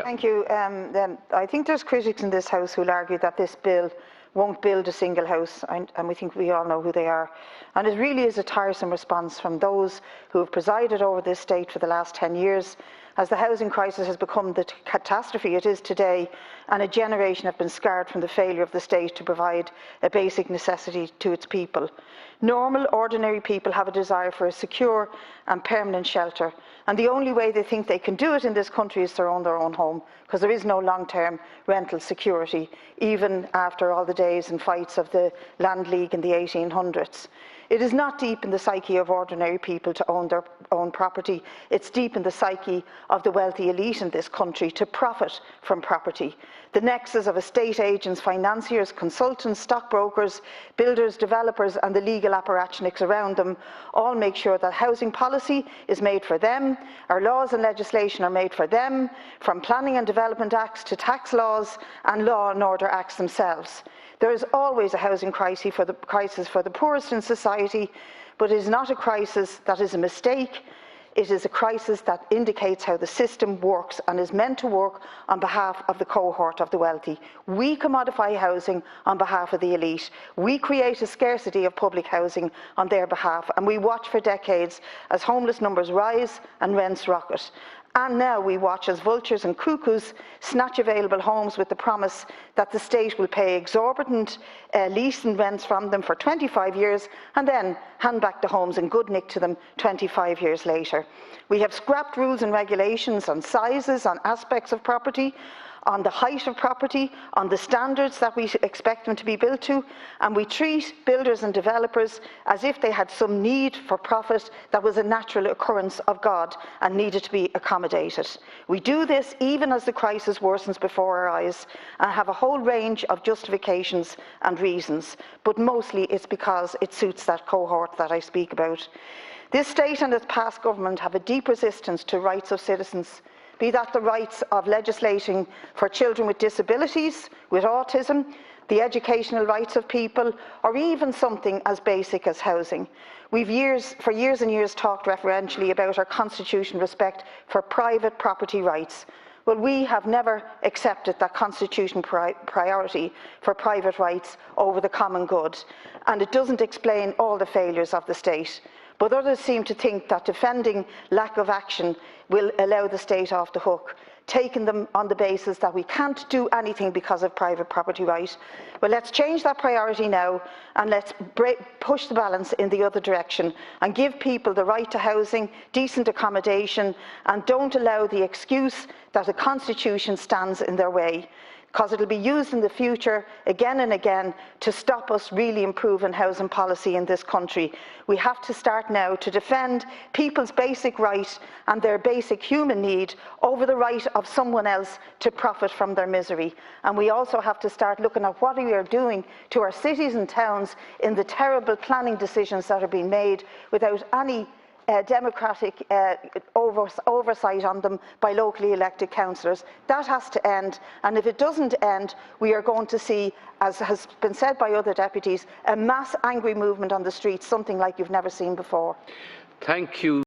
Thank you. I think there's critics in this House who will argue that this bill won't build a single house, and we think we all know who they are. And it really is a tiresome response from those who have presided over this state for the last 10 years, as the housing crisis has become the catastrophe it is today, and a generation have been scarred from the failure of the state to provide a basic necessity to its people. Normal, ordinary people have a desire for a secure and permanent shelter, and the only way they think they can do it in this country is to own their own home, because there is no long-term rental security, even after all the days and fights of the Land League in the 1800s. It is not deep in the psyche of ordinary people to own their own property. It's deep in the psyche of the wealthy elite in this country to profit from property. The nexus of estate agents, financiers, consultants, stockbrokers, builders, developers, and the legal apparatchiks around them all make sure that housing policy is made for them, our laws and legislation are made for them, from planning and development acts to tax laws and law and order acts themselves. There is always a housing crisis for the poorest in society, but it is not a crisis that is a mistake. It is a crisis that indicates how the system works and is meant to work on behalf of the cohort of the wealthy. We commodify housing on behalf of the elite. We create a scarcity of public housing on their behalf, and we watch for decades as homeless numbers rise and rents rocket. And now we watch as vultures and cuckoos snatch available homes with the promise that the state will pay exorbitant lease and rents from them for 25 years and then hand back the homes in good nick to them 25 years later. We have scrapped rules and regulations on sizes, on aspects of property, on the height of property, on the standards that we expect them to be built to, and we treat builders and developers as if they had some need for profit that was a natural occurrence of God and needed to be accommodated. We do this even as the crisis worsens before our eyes and have a whole range of justifications and reasons, but mostly it's because it suits that cohort that I speak about. This state and its past government have a deep resistance to rights of citizens, be that the rights of legislating for children with disabilities, with autism, the educational rights of people, or even something as basic as housing. We've for years and years talked referentially about our constitutional respect for private property rights. Well, we have never accepted that constitutional priority for private rights over the common good, and it doesn't explain all the failures of the state. But others seem to think that defending lack of action will allow the state off the hook, taking them on the basis that we can't do anything because of private property right. Well, let's change that priority now, and let's push the balance in the other direction and give people the right to housing, decent accommodation, and don't allow the excuse that the Constitution stands in their way, because it will be used in the future again and again to stop us really improving housing policy in this country. We have to start now to defend people's basic right and their basic human need over the right of someone else to profit from their misery. And we also have to start looking at what we are doing to our cities and towns in the terrible planning decisions that are being made without any democratic oversight on them by locally elected councillors. That has to end, and if it doesn't end, we are going to see, as has been said by other deputies, a mass angry movement on the streets, something like you've never seen before. Thank you.